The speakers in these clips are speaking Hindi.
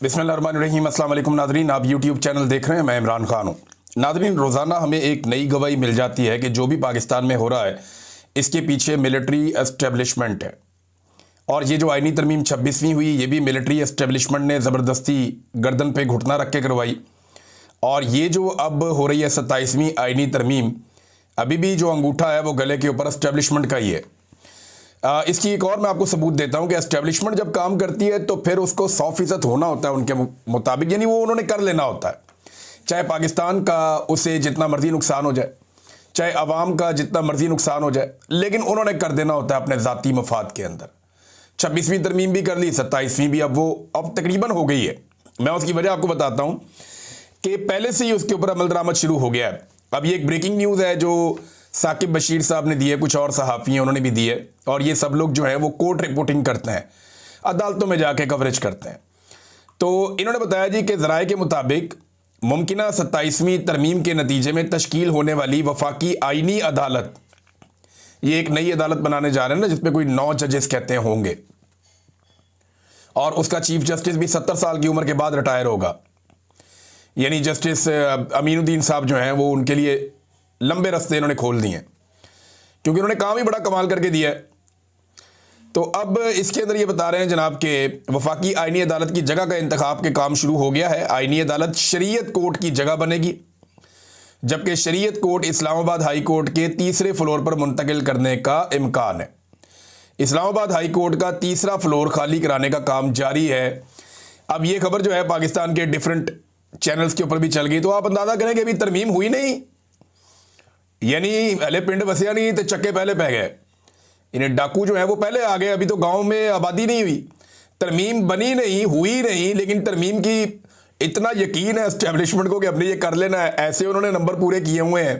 बिस्मिल्लाहिर्रहमानिर्रहीम। अस्सलाम वालेकुम नादरीन, आप यूट्यूब चैनल देख रहे हैं, मैं इमरान खान हूँ। नादरीन, रोज़ाना हमें एक नई गवाही मिल जाती है कि जो भी पाकिस्तान में हो रहा है इसके पीछे मिलिट्री एस्टेब्लिशमेंट है। और ये जो आइनी तरमीम 26वीं हुई, ये भी मिलिट्री एस्टेब्लिशमेंट ने ज़बरदस्ती गर्दन पे घुटना रख के करवाई। और ये जो अब हो रही है 27वीं आइनी तरमीम, अभी भी जो अंगूठा है वो गले के ऊपर एस्टेब्लिशमेंट का ही है। इसकी एक और मैं आपको सबूत देता हूं कि एस्टेब्लिशमेंट जब काम करती है तो फिर उसको 100% होना होता है उनके मुताबिक, यानी वो उन्होंने कर लेना होता है। चाहे पाकिस्तान का उसे जितना मर्जी नुकसान हो जाए, चाहे अवाम का जितना मर्जी नुकसान हो जाए, लेकिन उन्होंने कर देना होता है अपने ज़ाती मफाद के अंदर। 26वीं तरमीम भी कर ली, 27वीं भी अब तकरीबन हो गई है। मैं उसकी वजह आपको बताता हूँ कि पहले से ही उसके ऊपर अमल दरामद शुरू हो गया है। अब ये एक ब्रेकिंग न्यूज़ है जो साकिब बशीर साहब ने दी है, कुछ और सहाफ़ी हैं उन्होंने भी दी है, और ये सब लोग जो है वो कोर्ट रिपोर्टिंग करते हैं, अदालतों में जाके कवरेज करते हैं। तो इन्होंने बताया जी कि ज़राए के मुताबिक मुमकिना 27वीं तरमीम के नतीजे में तश्कील होने वाली वफाकी आइनी अदालत, ये एक नई अदालत बनाने जा रहे हैं ना, जिसमें कोई 9 जजेस कहते हैं होंगे, और उसका चीफ जस्टिस भी 70 साल की उम्र के बाद रिटायर होगा। यानी जस्टिस अमीनुद्दीन साहब जो हैं वो उनके लिए लंबे रास्ते इन्होंने खोल दिए हैं, क्योंकि उन्होंने काम ही बड़ा कमाल करके दिया है। तो अब इसके अंदर ये बता रहे हैं जनाब के वफाकी आइनी अदालत की जगह का इंतखाब के काम शुरू हो गया है। आइनी अदालत शरीयत कोर्ट की जगह बनेगी, जबकि शरीयत कोर्ट इस्लामाबाद हाई कोर्ट के तीसरे फ्लोर पर मुंतकिल करने का इम्कान है। इस्लामाबाद हाई कोर्ट का तीसरा फ्लोर खाली कराने का काम जारी है। अब ये खबर जो है पाकिस्तान के डिफरेंट चैनल्स के ऊपर भी चल गई, तो आप अंदाज़ा करें कि अभी तरमीम हुई नहीं, यानी पहले पिंड वसिया नहीं तो चक्के पहले पै गए। इन्हें डाकू जो है वो पहले आ गए, अभी तो गांव में आबादी नहीं हुई, तरमीम बनी नहीं, हुई नहीं, लेकिन तरमीम की इतना यकीन है एस्टेब्लिशमेंट को कि हमने ये कर लेना है। ऐसे उन्होंने नंबर पूरे किए हुए हैं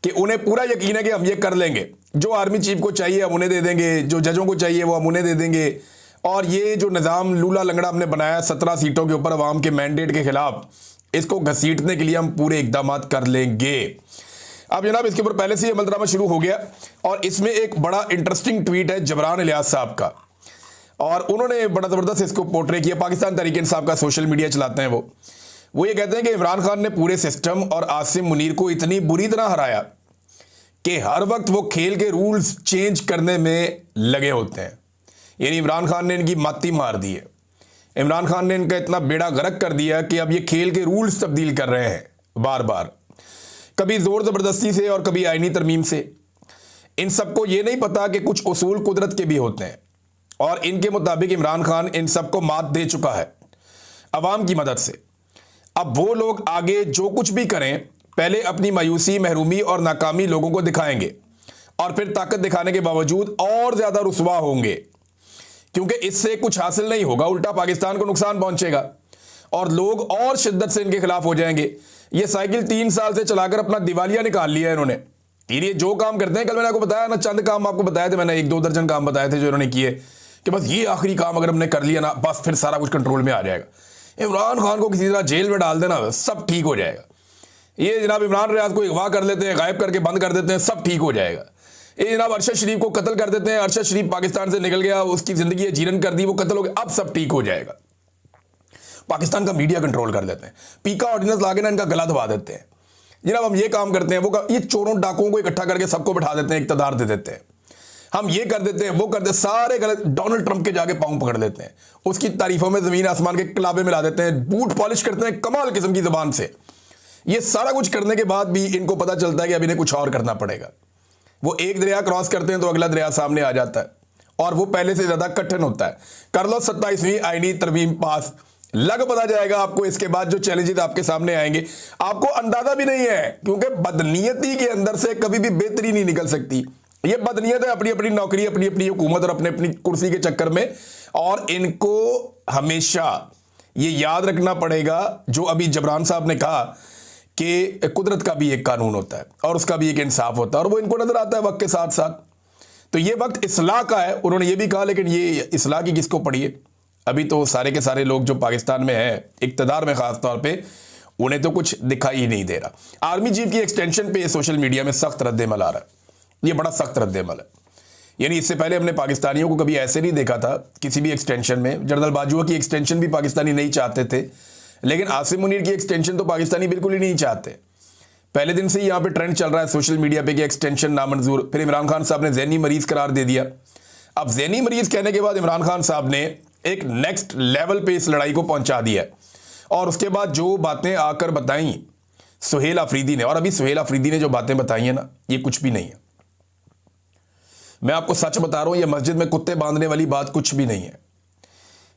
कि उन्हें पूरा यकीन है कि हम ये कर लेंगे। जो आर्मी चीफ को चाहिए हम उन्हें दे देंगे, जो जजों को चाहिए वो हम उन्हें दे देंगे। और ये जो निज़ाम लूला लंगड़ा हमने बनाया 17 सीटों के ऊपर अवाम के मैंडेट के खिलाफ, इसको घसीटने के लिए हम पूरे इकदाम कर लेंगे। अब जनाब इसके ऊपर पहले से ही अमल दरामद शुरू हो गया, और इसमें एक बड़ा इंटरेस्टिंग ट्वीट है जबरान इलियास साहब का, और उन्होंने बड़ा ज़बरदस्त इसको पोर्ट्रे किया। पाकिस्तान तहरीक इंसाफ का सोशल मीडिया चलाते हैं वो ये कहते हैं कि इमरान खान ने पूरे सिस्टम और आसिम मुनीर को इतनी बुरी तरह हराया कि हर वक्त वो खेल के रूल्स चेंज करने में लगे होते हैं। यानी इमरान खान ने इनकी माती मार दी है, इमरान खान ने इनका इतना बेड़ा गर्क कर दिया कि अब ये खेल के रूल्स तब्दील कर रहे हैं बार बार, कभी ज़ोर ज़बरदस्ती से और कभी आइनी तरमीम से। इन सबको ये नहीं पता कि कुछ उसूल कुदरत के भी होते हैं, और इनके मुताबिक इमरान खान इन सबको मात दे चुका है अवाम की मदद से। अब वो लोग आगे जो कुछ भी करें, पहले अपनी मायूसी, महरूमी और नाकामी लोगों को दिखाएंगे, और फिर ताकत दिखाने के बावजूद और ज़्यादा रुसवा होंगे, क्योंकि इससे कुछ हासिल नहीं होगा, उल्टा पाकिस्तान को नुकसान पहुंचेगा और लोग और शिद्दत से इनके खिलाफ हो जाएंगे। ये साइकिल 3 साल से चलाकर अपना दिवालिया निकाल लिया है इन्होंने। ये जो काम करते हैं, कल मैंने आपको बताया ना, चंद काम आपको बताए थे मैंने, 1-2 दर्जन काम बताए थे जो इन्होंने किए, कि बस ये आखिरी काम अगर हमने कर लिया ना, बस फिर सारा कुछ कंट्रोल में आ जाएगा। इमरान खान को किसी तरह जेल में डाल देना, सब ठीक हो जाएगा। ये जनाब इमरान रियाज को अगवा कर लेते हैं, गायब करके बंद कर देते हैं, सब ठीक हो जाएगा। ये जनाब अरशद शरीफ को कत्ल कर देते हैं, अरशद शरीफ पाकिस्तान से निकल गया, उसकी जिंदगी जीरन कर दी, वो कत्ल हो गया, अब सब ठीक हो जाएगा। पाकिस्तान का मीडिया कंट्रोल कर देते हैं, पीका ऑर्डिनेंस लाके ना इनका गला दबा देते हैं। जनाब हम ये काम करते हैं, ये चोरों डाकुओं को इकट्ठा करके सबको बैठा देते हैं, इक़्तिदार दे देते हैं, हम ये कर देते हैं, वो कर देते हैं, सारे गलत। डोनाल्ड ट्रंप के जाके पाँव पकड़ लेते हैं, उसकी तारीफों में ज़मीन आसमान के किलाबे मिला देते हैं, बूट पॉलिश करते हैं कमाल किस्म की ज़बान से। ये सारा कुछ करने के बाद भी इनको पता चलता है कि अब इन्हें कुछ और करना पड़ेगा। वो एक दरिया क्रॉस करते हैं तो अगला दरिया सामने आ जाता है, और वो पहले से ज़्यादा कठिन होता है। कर लो 27वीं आइनी तरमीम पास, लग पता जाएगा आपको इसके बाद जो चैलेंजेस आपके सामने आएंगे, आपको अंदाजा भी नहीं है, क्योंकि बदनीयती के अंदर से कभी भी बेहतरी नहीं निकल सकती। ये बदनीयत है, अपनी अपनी नौकरी, अपनी अपनी हुकूमत और अपनी अपनी कुर्सी के चक्कर में, और इनको हमेशा ये याद रखना पड़ेगा जो अभी जबरान साहब ने कहा कि कुदरत का भी एक कानून होता है और उसका भी एक इंसाफ होता है, और वो इनको नजर आता है वक्त के साथ साथ। तो ये वक्त इस्लाह का है, उन्होंने ये भी कहा, लेकिन ये इस्लाह की किसको पड़ी है? अभी तो सारे के सारे लोग जो पाकिस्तान में हैं, इक़्तिदार में ख़ास तौर पे, उन्हें तो कुछ दिखाई ही नहीं दे रहा। आर्मी चीफ की एक्सटेंशन पे सोशल मीडिया में सख्त रद्द-ए-अमल आ रहा है, ये बड़ा सख्त रद्द-ए-अमल है यानी इससे पहले हमने पाकिस्तानियों को कभी ऐसे नहीं देखा था किसी भी एक्सटेंशन में। जनरल बाजवा की एक्सटेंशन भी पाकिस्तानी नहीं चाहते थे, लेकिन आसिम मुनीर की एक्सटेंशन तो पाकिस्तानी बिल्कुल ही नहीं चाहते। पहले दिन से ही यहाँ पे ट्रेंड चल रहा है सोशल मीडिया पे कि एक्सटेंशन नामंजूर। फिर इमरान खान साहब ने ज़हनी मरीज करार दे दिया। अब ज़हनी मरीज कहने के बाद इमरान खान साहब ने एक नेक्स्ट लेवल पे इस लड़ाई को पहुंचा दिया है। और उसके बाद जो बातें आकर बताई सुहेल अफरीदी ने, और अभी सुहेल अफरीदी ने जो बातें बताई हैं ना, ये कुछ भी नहीं है। मैं आपको सच बता रहा हूं, ये मस्जिद में कुत्ते बांधने वाली बात कुछ भी नहीं है।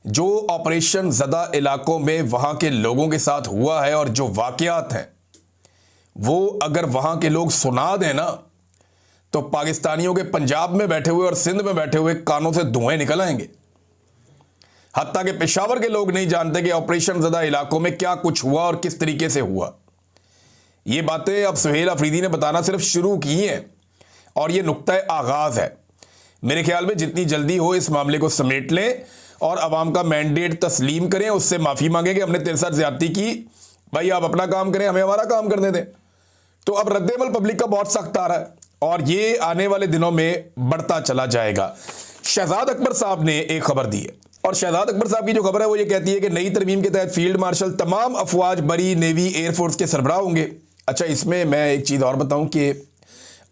जो ऑपरेशन ज़दा इलाकों में वहां के लोगों के साथ हुआ है और जो वाकयात हैं वो अगर वहां के लोग सुना दें ना, तो पाकिस्तानियों के पंजाब में बैठे हुए और सिंध में बैठे हुए कानों से धुएं निकल आएंगे। हत्ता के पेशावर के लोग नहीं जानते कि ऑपरेशन ज़दा इलाकों में क्या कुछ हुआ और किस तरीके से हुआ। ये बातें अब सुहेल अफरीदी ने बताना सिर्फ शुरू की हैं और ये नुक्ता आगाज है। मेरे ख्याल में जितनी जल्दी हो इस मामले को समेट लें और अवाम का मैंडेट तस्लीम करें, उससे माफ़ी मांगें कि हमने तेरे साथ ज्यादती की, भाई आप अपना काम करें, हमें हमारा काम करने दें। तो अब रद्देमल पब्लिक का बहुत सख्त आ रहा है और ये आने वाले दिनों में बढ़ता चला जाएगा। शहजाद अकबर साहब ने एक खबर दी है और शहजाद अकबर साहब की जो खबर है वो ये कहती है कि नई तरमीम के तहत फील्ड मार्शल तमाम अफवाज बरी, नेवी, एयरफोर्स के सरबराह होंगे। अच्छा, इसमें मैं एक चीज़ और बताऊं कि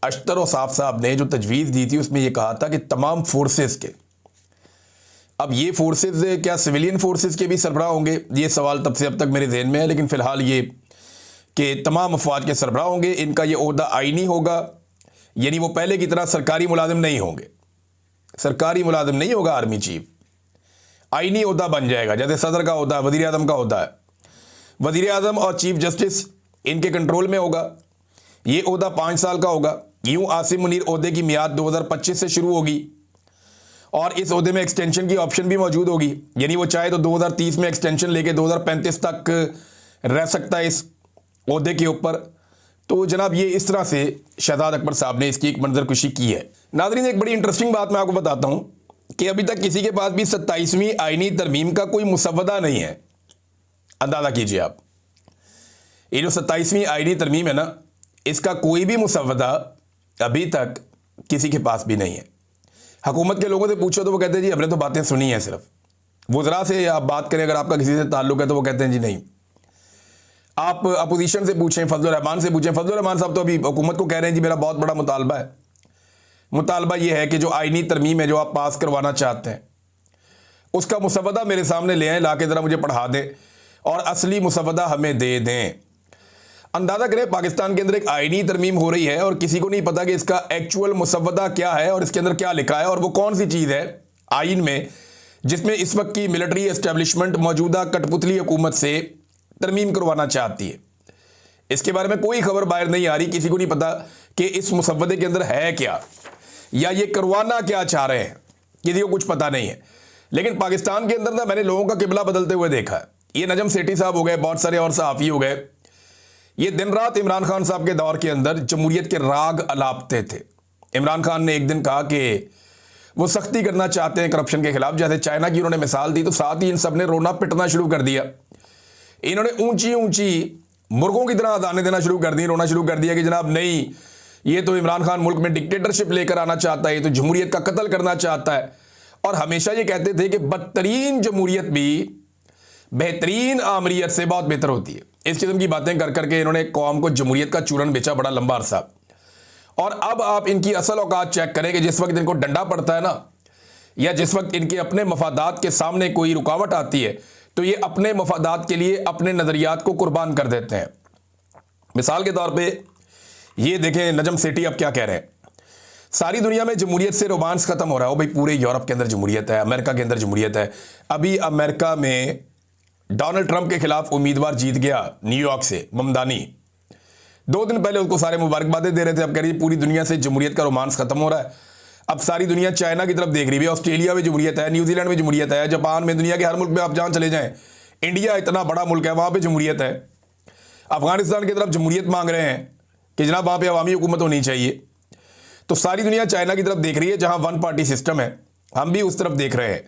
अशतर औसाफ साहब ने जो तजवीज़ दी थी उसमें यह कहा था कि तमाम फोर्सेस के, अब ये फोर्सेस क्या सिविलियन फोर्सेस के भी सरबराह होंगे, ये सवाल तब से अब तक मेरे जहन में है, लेकिन फ़िलहाल ये कि तमाम अफवाज के सरबराह होंगे। इनका ये ओहदा आईनी होगा, यानी वो पहले की तरह सरकारी मुलाजिम नहीं होंगे। सरकारी मुलाजिम नहीं होगा आर्मी चीफ, आईनी ओहदा बन जाएगा, जैसे सदर का होता है, वज़ीर आज़म का होता है। वज़ीर आज़म और चीफ जस्टिस इनके कंट्रोल में होगा। ये ओहदा 5 साल का होगा। यूं आसिम मुनीर ओहदे की मियाद 2025 से शुरू होगी और इस ओहदे में एक्सटेंशन की ऑप्शन भी मौजूद होगी, यानी वो चाहे तो 2030 में एक्सटेंशन लेके 2035 तक रह सकता है इस ओहदे के ऊपर। तो जनाब ये इस तरह से शहजाद अकबर साहब ने इसकी एक मंजरकुशी की है। नाज़रीन, एक बड़ी इंटरेस्टिंग बात मैं आपको बताता हूं कि अभी तक किसी के पास भी 27वीं आईनी तरमीम का कोई मुसव्वदा नहीं है। अंदाज़ा कीजिए आप, ये जो 27वीं आईनी तरमीम है ना, इसका कोई भी मुसव्वदा अभी तक किसी के पास भी नहीं है। हुकूमत के लोगों से पूछो तो वो कहते हैं जी हमने तो बातें सुनी हैं। सिर्फ वज़रा से आप बात करें, अगर आपका किसी से ताल्लुक़ है तो वो कहते हैं जी नहीं। आप अपोजिशन से पूछें, फजलुर रहमान से पूछें, फजलुर रहमान साहब तो अभी हुकूमत को कह रहे हैं जी मेरा बहुत बड़ा मुतालबा है। मुतालबा ये है कि जो आईनी तरमीम है जो आप पास करवाना चाहते हैं उसका मुसव्वदा मेरे सामने ले आएँ, ला के ज़रा मुझे पढ़ा दें और असली मुसव्वदा हमें दे दें। अंदाज़ा करें, पाकिस्तान के अंदर एक आईनी तरमीम हो रही है और किसी को नहीं पता कि इसका एक्चुअल मुसव्वदा क्या है और इसके अंदर क्या लिखा है और वो कौन सी चीज़ है आइन में जिसमें इस वक्त की मिलिट्री एस्टेब्लिशमेंट मौजूदा कठपुतली हुकूमत से तरमीम करवाना चाहती है। इसके बारे में कोई खबर बाहर नहीं आ रही, किसी को नहीं पता कि इस मुसव्वदे के अंदर है क्या या ये करवाना क्या चाह रहे हैं, किसी को कुछ पता नहीं है। लेकिन पाकिस्तान के अंदर ना मैंने लोगों का किबला बदलते हुए देखा है। ये नजम सेठी साहब हो गए, बहुत सारे और सहाफ़ी हो गए, ये दिन रात इमरान खान साहब के दौर के अंदर जमहूरियत के राग अलापते थे। इमरान खान ने एक दिन कहा कि वो सख्ती करना चाहते हैं करप्शन के खिलाफ, जैसे चाइना की उन्होंने मिसाल दी, तो साथ ही इन सब ने रोना पिटना शुरू कर दिया। इन्होंने ऊंची ऊंची मुर्गों की तरह अजानें देना शुरू कर दी, रोना शुरू कर दिया कि जनाब नहीं, ये तो इमरान खान मुल्क में डिक्टेटरशिप लेकर आना चाहता है, ये तो जमहूरियत का कत्ल करना चाहता है। और हमेशा ये कहते थे कि बदतरीन जमहूरियत भी बेहतरीन आमरीत से बहुत बेहतर होती है। इस किस्म की बातें कर करके इन्होंने कौम को जमहूरियत का चूरन बेचा बड़ा लंबा अरसा। और अब आप इनकी असल औकात चेक करें कि जिस वक्त इनको डंडा पड़ता है ना, या जिस वक्त इनके अपने मफादात के सामने कोई रुकावट आती है, तो ये अपने मफादात के लिए अपने नज़रियात को कुर्बान कर देते हैं। मिसाल के तौर पर ये देखें, नजम सेठी अब क्या कह रहे हैं, सारी दुनिया में जमहूरियत से रोमांस खत्म हो रहा है। भाई पूरे यूरोप के अंदर जमहूरियत है, अमेरिका के अंदर जमहूरियत है। अभी अमेरिका में डोनाल्ड ट्रंप के खिलाफ उम्मीदवार जीत गया न्यूयॉर्क से, ममदानी। 2 दिन पहले उसको सारे मुबारकबादें दे रहे थे। अब कह रही है पूरी दुनिया से जमहूरियत का रोमांस खत्म हो रहा है। अब सारी दुनिया चाइना की तरफ देख रही है। ऑस्ट्रेलिया में जमहूरियत है, न्यूजीलैंड में जमहूरियत है, जापान में, दुनिया के हर मुल्क में आप जहाँ चले जाएं, इंडिया इतना बड़ा मुल्क है, वहाँ पर जमहूरियत है। अफगानिस्तान की तरफ जमहूरियत मांग रहे हैं कि जनाब वहाँ पर अवामी हुकूमत होनी चाहिए। तो सारी दुनिया चाइना की तरफ देख रही है जहाँ 1 पार्टी सिस्टम है, हम भी उस तरफ देख रहे हैं।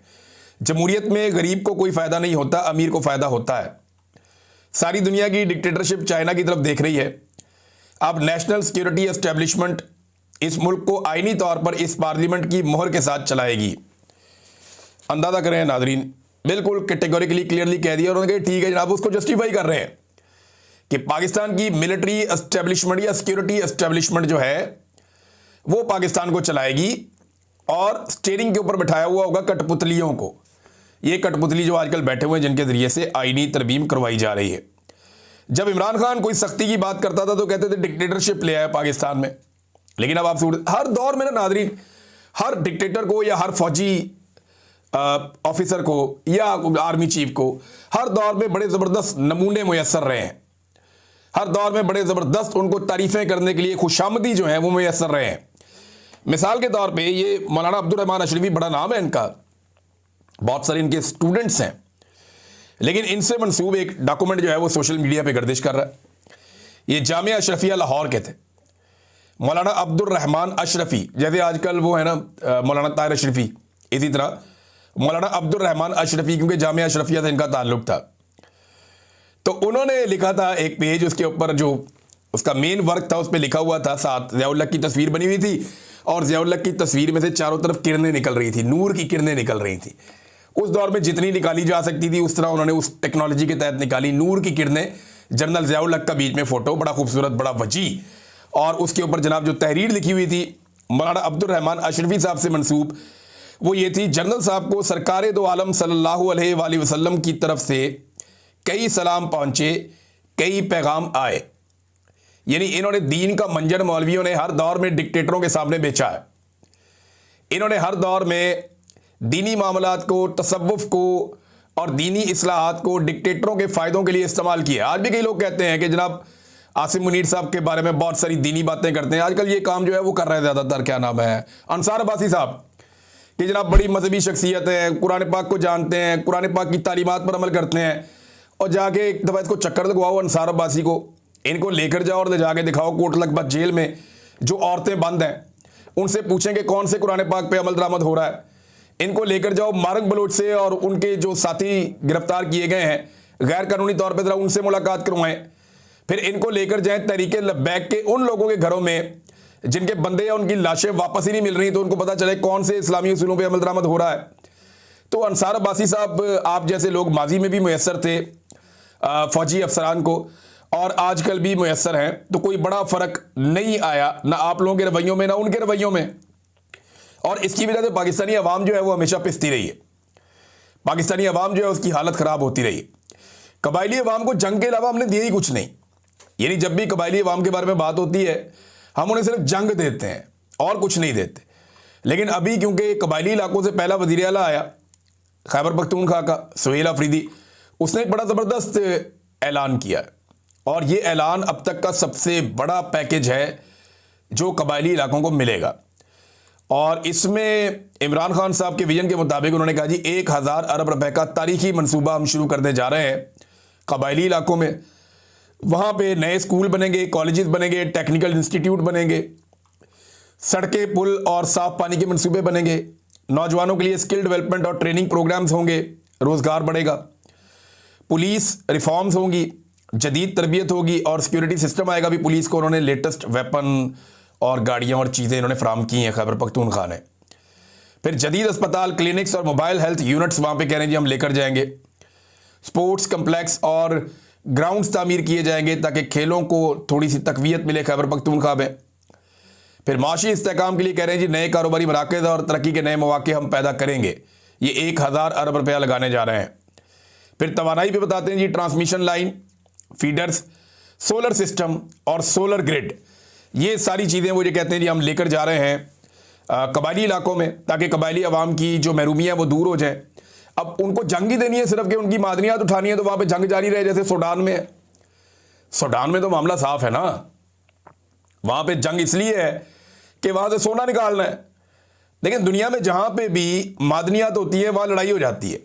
जमहूरियत में गरीब को कोई फ़ायदा नहीं होता, अमीर को फ़ायदा होता है। सारी दुनिया की डिक्टेटरशिप चाइना की तरफ देख रही है। अब नेशनल सिक्योरिटी एस्टेब्लिशमेंट इस मुल्क को आईनी तौर पर इस पार्लियामेंट की मोहर के साथ चलाएगी। अंदाजा करें नाजरीन, बिल्कुल कैटेगोरिकली क्लियरली कह दिया उन्होंने कि ठीक है जनाब, उसको जस्टिफाई कर रहे हैं कि पाकिस्तान की मिलिट्री एस्टेब्लिशमेंट या सिक्योरिटी एस्टेब्लिशमेंट जो है वो पाकिस्तान को चलाएगी और स्टीयरिंग के ऊपर बैठाया हुआ होगा कठपुतलियों को। ये कठपुतली जो आजकल बैठे हुए हैं जिनके जरिए से आईनी तरमीम करवाई जा रही है। जब इमरान खान कोई सख्ती की बात करता था तो कहते थे डिक्टेटरशिप ले आया पाकिस्तान में, लेकिन अब आप हर दौर में ना नाजरीन, हर डिक्टेटर को या हर फौजी ऑफिसर को या आर्मी चीफ को हर दौर में बड़े ज़बरदस्त नमूने मुयस्सर रहे हैं। हर दौर में बड़े ज़बरदस्त उनको तारीफ़ें करने के लिए खुशामदी जो है वो मुयस्सर रहे हैं। मिसाल के तौर पे ये मौलाना अब्दुल रहमान अशरफी, बड़ा नाम है इनका, बहुत सारे इनके स्टूडेंट्स हैं, लेकिन इनसे मंसूब एक डॉक्यूमेंट जो है वो सोशल मीडिया पे गर्दिश कर रहा है। ये जामिया अशरफिया लाहौर के थे, मौलाना अब्दुल रहमान अशरफी, जैसे आजकल वो है ना मौलाना ताहिर अशरफी, इसी तरह मौलाना अब्दुल रहमान अशरफी, क्योंकि जामिया अशरफिया से इनका ताल्लुक था। तो उन्होंने लिखा था एक पेज, उसके ऊपर जो उसका मेन वर्क था उस पर लिखा हुआ था, साथ ज़िया-उल-हक की तस्वीर बनी हुई थी और ज़िया-उल-हक की तस्वीर में से चारों तरफ किरणें निकल रही थी, नूर की किरणें निकल रही थी। उस दौर में जितनी निकाली जा सकती थी उस तरह उन्होंने उस टेक्नोलॉजी के तहत निकाली, नूर की किरणें, जनरल ज़िया-उल-हक का बीच में फ़ोटो, बड़ा खूबसूरत, बड़ा वजी, और उसके ऊपर जनाब जो तहरीर लिखी हुई थी मौलाना अब्दुल रहमान अशरफी साहब से मंसूब, वो ये थी, जनरल साहब को सरकार दो आलम सल्लल्लाहु अलैहि वसल्लम की तरफ से कई सलाम पहुँचे, कई पैगाम आए। यानी इन्होंने दीन का मंजर मौलवियों ने हर दौर में डिक्टेटरों के सामने बेचा है। इन्होंने हर दौर में दीनी मामलात को, तसव्वुफ को और दीनी इस्लाहात को डिक्टेटरों के फ़ायदों के लिए इस्तेमाल किया। आज भी कई लोग कहते हैं कि जनाब आसिम मुनीर साहब के बारे में बहुत सारी दीनी बातें करते हैं। आजकल ये काम जो है वो कर रहे हैं ज़्यादातर, क्या नाम है, अंसार अब्बासी साहब, कि जनाब बड़ी मजहबी शख्सियत है, कुरान पाक को जानते हैं, कुरान पाक की तालीमात पर अमल करते हैं, और जाके एक दफ़ा इसको चक्कर लगवाओ अंसार अब्बासी को, इनको लेकर जाओ और ले जाके दिखाओ कोटला लखपत जेल में जो औरतें बंद हैं, उनसे पूछें कि कौन से कुरान पाक पे अमल दरामद हो रहा है। इनको लेकर जाओ मारंग बलोच से और उनके जो साथी गिरफ्तार किए गए हैं गैर कानूनी तौर पर, ज़रा उनसे मुलाकात करवाएं। फिर इनको लेकर जाएं तहरीक लब्बैक के उन लोगों के घरों में जिनके बंदे या उनकी लाशें वापस ही नहीं मिल रही, तो उनको पता चले कौन से इस्लामी उसूलों पर अमल दरामद हो रहा है। तो अंसार अब्बासी साहब, आप जैसे लोग माजी में भी मुयस्सर थे फौजी अफसरान को और आजकल भी मुयस्सर हैं, तो कोई बड़ा फ़र्क नहीं आया ना आप लोगों के रवैयों में ना उनके रवैयों में। और इसकी वजह से पाकिस्तानी अवाम जो है वो हमेशा पिसती रही है। पाकिस्तानी अवाम जो है उसकी हालत ख़राब होती रही है। कबायली अवाम को जंग के अलावा हमने दिया ही कुछ नहीं। यानी जब भी कबायली अवाम के बारे में बात होती है हम उन्हें सिर्फ जंग देते हैं और कुछ नहीं देते। लेकिन अभी क्योंकि कबायली इलाकों से पहला वज़ीर आला आया खैबर पख्तूनख्वा का, सुहेल अफरीदी, उसने एक बड़ा ज़बरदस्त ऐलान किया है और ये ऐलान अब तक का सबसे बड़ा पैकेज है जो कबायली इलाकों को मिलेगा। और इसमें इमरान खान साहब के विजन के मुताबिक उन्होंने कहा जी 1000 अरब रुपए का तारीखी मंसूबा हम शुरू करने जा रहे हैं कबायली इलाकों में। वहाँ पे नए स्कूल बनेंगे, कॉलेजेस बनेंगे, टेक्निकल इंस्टीट्यूट बनेंगे, सड़कें, पुल और साफ़ पानी के मंसूबे बनेंगे, नौजवानों के लिए स्किल डेवलपमेंट और ट्रेनिंग प्रोग्राम्स होंगे, रोज़गार बढ़ेगा, पुलिस रिफॉर्म्स होंगी, जदीद तरबियत होगी और सिक्योरिटी सिस्टम आएगा भी पुलिस को। उन्होंने लेटेस्ट वेपन और गाड़ियाँ और चीज़ें इन्होंने फ्राहम की हैं खैबर पख्तूनख्वा ने। फिर जदीद अस्पताल, क्लिनिक्स और मोबाइल हेल्थ यूनिट्स वहाँ पे कह रहे हैं जी हम लेकर जाएंगे। स्पोर्ट्स कम्प्लेक्स और ग्राउंड्स तामीर किए जाएंगे ताकि खेलों को थोड़ी सी तकवीयत मिले खैबर पख्तूनख्वा में। फिर माशी इस्तेहकाम के लिए कह रहे हैं जी नए कारोबारी मराकज़ और तरक्की के नए मौके हम पैदा करेंगे। ये 1000 अरब रुपया लगाने जा रहे हैं। फिर तवानाई पे बताते हैं जी transmission line, feeders, solar system और सोलर ग्रिड, ये सारी चीज़ें वो ये कहते हैं जी हम लेकर जा रहे हैं कबायली इलाकों में ताकि कबायली अवाम की जो महरूमियाँ वो दूर हो जाए। अब उनको जंग ही देनी है सिर्फ कि उनकी मादनियात उठानी है, तो वहाँ पे जंग जारी रहे जैसे सूडान में है। सूडान में तो मामला साफ है ना, वहाँ पे जंग इसलिए है कि वहाँ से सोना निकालना है। लेकिन दुनिया में जहाँ पे भी मादनियात होती है वहाँ लड़ाई हो जाती है।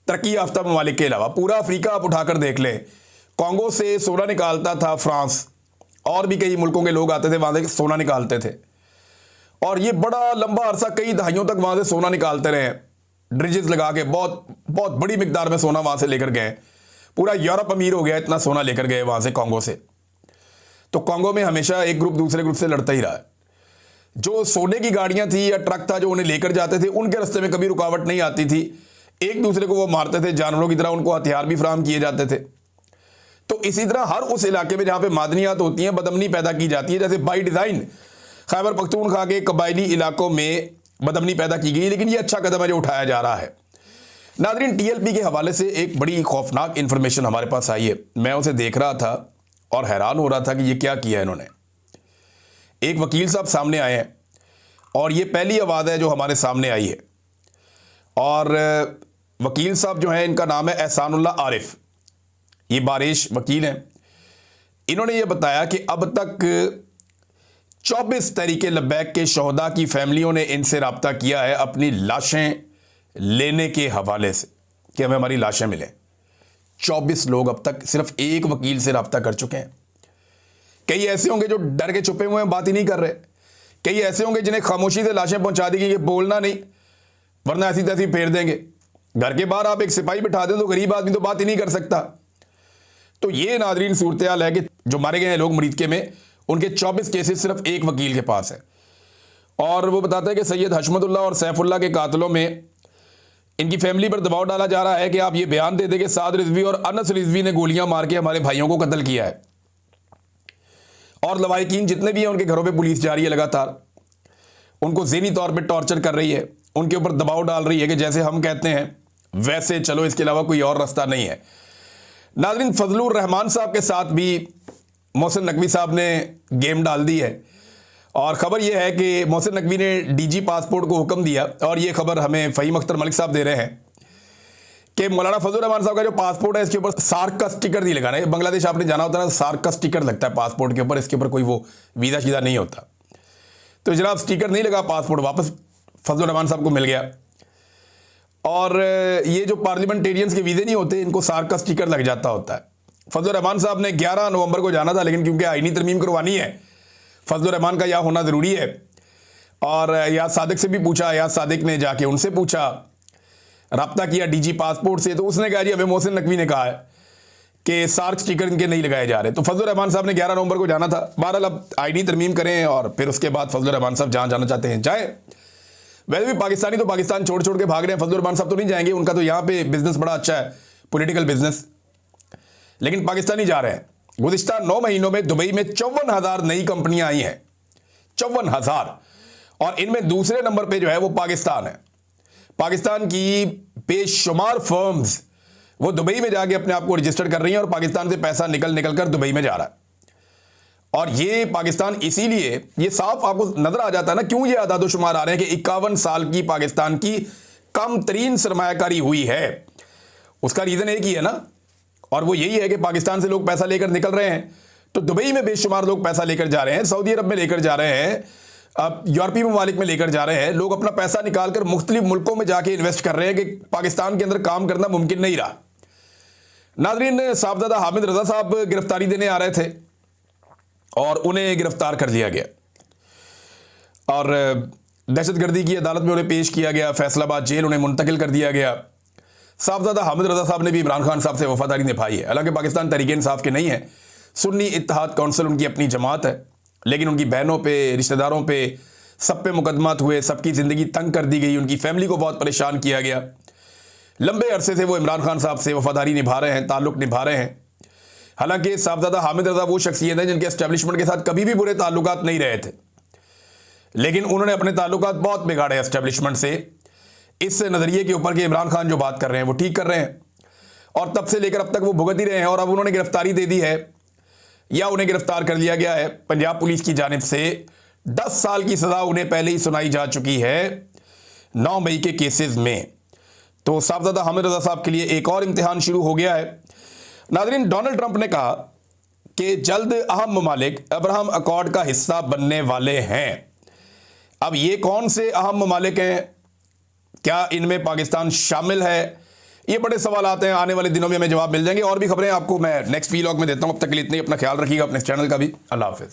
तरक्की याफ्ता ममालिक के अलावा पूरा अफ्रीका आप उठाकर देख लें, कॉन्गो से सोना निकालता था फ्रांस, और भी कई मुल्कों के लोग आते थे वहाँ से सोना निकालते थे, और ये बड़ा लंबा अरसा कई दहाइयों तक वहाँ से सोना निकालते रहे, ड्रिजेस लगा के बहुत बहुत बड़ी मिकदार में सोना वहाँ से लेकर गए। पूरा यूरोप अमीर हो गया, इतना सोना लेकर गए वहाँ से कॉन्गो से। तो कॉन्गो में हमेशा एक ग्रुप दूसरे ग्रुप से लड़ता ही रहा है। जो सोने की गाड़ियां थी या ट्रक था जो उन्हें लेकर जाते थे, उनके रास्ते में कभी रुकावट नहीं आती थी। एक दूसरे को वो मारते थे जानवरों की तरह, उनको हथियार भी फराहम किए जाते थे। तो इसी तरह हर उस इलाके में जहां पे मादनियात होती हैं, बदअमनी पैदा की जाती है। जैसे बाई डिज़ाइन खैबर पख्तूनख्वा के कबायली इलाकों में बदअमनी पैदा की गई, लेकिन ये अच्छा कदम है जो उठाया जा रहा है। नाज़रीन, टीएलपी के हवाले से एक बड़ी खौफनाक इंफॉर्मेशन हमारे पास आई है। मैं उसे देख रहा था और हैरान हो रहा था कि ये क्या किया है इन्होंने। एक वकील साहब सामने आए हैं और ये पहली आवाज़ है जो हमारे सामने आई है। और वकील साहब जो है, इनका नाम है एहसानुल्लाह आरिफ। ये बारिश वकील हैं। इन्होंने ये बताया कि अब तक 24 तहरीके लब्बैक के शहदा की फैमिलियों ने इनसे रब्ता किया है अपनी लाशें लेने के हवाले से कि हमें हमारी लाशें मिलें। 24 लोग अब तक सिर्फ एक वकील से रब्ता कर चुके हैं। कई ऐसे होंगे जो डर के छुपे हुए हैं, बात ही नहीं कर रहे। कई ऐसे होंगे जिन्हें खामोशी से लाशें पहुंचा दी गई कि बोलना नहीं वरना ऐसी तैसी फेर देंगे। घर के बाहर आप एक सिपाही बिठा दें तो गरीब आदमी तो बात ही नहीं कर सकता। तो ये नाज़रीन सूरत हाल है कि जो मारे गए हैं लोग मरीदके में, उनके 24 केसेस सिर्फ एक वकील के पास है। और वो बताता है कि सैयद हशमतुल्लाह और सैफुल्लाह के कातलों में इनकी फैमिली पर दबाव डाला जा रहा है कि आप ये बयान दे दें कि साद रिजवी और अनस रिजवी ने गोलियां मार के हमारे भाइयों को कत्ल किया है। और लवाहिकीन जितने भी हैं उनके घरों पे पुलिस जा रही है, लगातार उनको ज़हनी तौर पे टॉर्चर कर रही है, उनके ऊपर दबाव डाल रही है कि जैसे हम कहते हैं वैसे चलो, इसके अलावा कोई और रास्ता नहीं है। नाज़रीन, फजलुर रहमान साहब के साथ भी मोहसिन नकवी साहब ने गेम डाल दी है। और ख़बर यह है कि मोहसिन नकवी ने डीजी पासपोर्ट को हुक्म दिया, और ये खबर हमें फ़हीम अख्तर मलिक साहब दे रहे हैं कि मौलाना फजलुर रहमान साहब का जो पासपोर्ट है इसके ऊपर सार्क का स्टिकर नहीं लगाना है। बांग्लादेश आपने जाना होता है, सार्क का स्टिकर लगता है पासपोर्ट के ऊपर, इसके ऊपर कोई वो वीज़ा शीज़ा नहीं होता। तो जनाब स्टिकर नहीं लगा, पासपोर्ट वापस फजलुर रहमान साहब को मिल गया। और ये जो पार्लियामेंटेरियंस के वीज़े नहीं होते, इनको सार्क का स्टिकर लग जाता होता है। फजलुर रहमान साहब ने 11 नवंबर को जाना था, लेकिन क्योंकि आईनी तरमीम करवानी है, फजलुर रहमान का यहाँ होना ज़रूरी है। और याद सादिक से भी पूछा, याद सादिक ने जाके उनसे पूछा, रब्ता किया डीजी पासपोर्ट से, तो उसने कहा जी हमें मोहसिन नकवी ने कहा है कि सार्क स्टिकर इनके नहीं लगाए जा रहे। तो फजलुर रहमान साहब ने 11 नवंबर को जाना था। बहरहाल अब आईनी तरमीम करें और फिर उसके बाद फजलुर रहमान साहब जहाँ जाना चाहते हैं जाए। वैसे भी पाकिस्तानी तो पाकिस्तान छोड़ छोड़ के भाग रहे हैं, फजलुर रहमान साहब तो नहीं जाएंगे, उनका तो यहाँ पे बिजनेस बड़ा अच्छा है, पॉलिटिकल बिजनेस, लेकिन पाकिस्तानी जा रहे हैं। गुज़िश्ता 9 महीनों में दुबई में 54,000 नई कंपनियां आई हैं, 54,000, और इनमें दूसरे नंबर पे जो है वो पाकिस्तान है। पाकिस्तान की बेशुमार फर्म्स वो दुबई में जाके अपने आप को रजिस्टर कर रही हैं और पाकिस्तान से पैसा निकल कर दुबई में जा रहा है। और ये पाकिस्तान, इसीलिए ये साफ आपको नजर आ जाता है ना क्यों ये आदाद शुमार आ रहे हैं कि 51 साल की पाकिस्तान की कम तरीन सरमायाकारी हुई है। उसका रीज़न एक ही है ना, और वो यही है कि पाकिस्तान से लोग पैसा लेकर निकल रहे हैं, तो दुबई में बेशुमार लोग पैसा लेकर जा रहे हैं, सऊदी अरब में लेकर जा रहे हैं, अब यूरोपीय ममालिक में लेकर जा रहे हैं। लोग अपना पैसा निकाल कर मुख्तलिफ मुल्कों में जाके इन्वेस्ट कर रहे हैं कि पाकिस्तान के अंदर काम करना मुमकिन नहीं रहा। नाज़रीन, साहबजादा हामिद रजा साहब गिरफ्तारी देने आ रहे थे और उन्हें गिरफ्तार कर लिया गया और दहशतगर्दी की अदालत में उन्हें पेश किया गया। फैसलाबाद जेल उन्हें मुंतकिल कर दिया गया। साहबजादा हामिद रजा साहब ने भी इमरान खान साहब से वफादारी निभाई है। हालांकि पाकिस्तान तहरीक इंसाफ के नहीं है, सुन्नी इत्तेहाद काउंसिल उनकी अपनी जमात है, लेकिन उनकी बहनों पे, रिश्तेदारों पे, सब पे मुकदमात हुए, सबकी ज़िंदगी तंग कर दी गई, उनकी फैमिली को बहुत परेशान किया गया। लंबे अरसे से वो इमरान खान साहब से वफादारी निभा रहे हैं, ताल्लुक़ निभा रहे हैं। हालांकि साहबजादा हामिद रजा वो शख्सियत है जिनके एस्टेब्लिशमेंट के साथ कभी भी बुरे ताल्लुकात नहीं रहे थे, लेकिन उन्होंने अपने ताल्लुकात बहुत बिगाड़े एस्टेब्लिशमेंट से, इस नज़रिए के ऊपर कि इमरान खान जो बात कर रहे हैं वो ठीक कर रहे हैं, और तब से लेकर अब तक वो भुगत ही रहे हैं। और अब उन्होंने गिरफ्तारी दे दी है या उन्हें गिरफ्तार कर लिया गया है पंजाब पुलिस की जानिब से। 10 साल की सज़ा उन्हें पहले ही सुनाई जा चुकी है 9 मई के केसेस में। तो साहबजादा हामिद रजा साहब के लिए एक और इम्तिहान शुरू हो गया है। नाज़रीन, डोनाल्ड ट्रंप ने कहा कि जल्द अहम ममालिक अब्राहम अकॉर्ड का हिस्सा बनने वाले हैं। अब ये कौन से अहम ममालिक हैं, क्या इनमें पाकिस्तान शामिल है, ये बड़े सवाल आते हैं। आने वाले दिनों में हमें जवाब मिल जाएंगे। और भी खबरें आपको मैं नेक्स्ट वीलॉग में देता हूँ। अब तक के लिए इतनी, अपना ख्याल रखिएगा, अपने चैनल का भी। अल्लाह हाफिज़।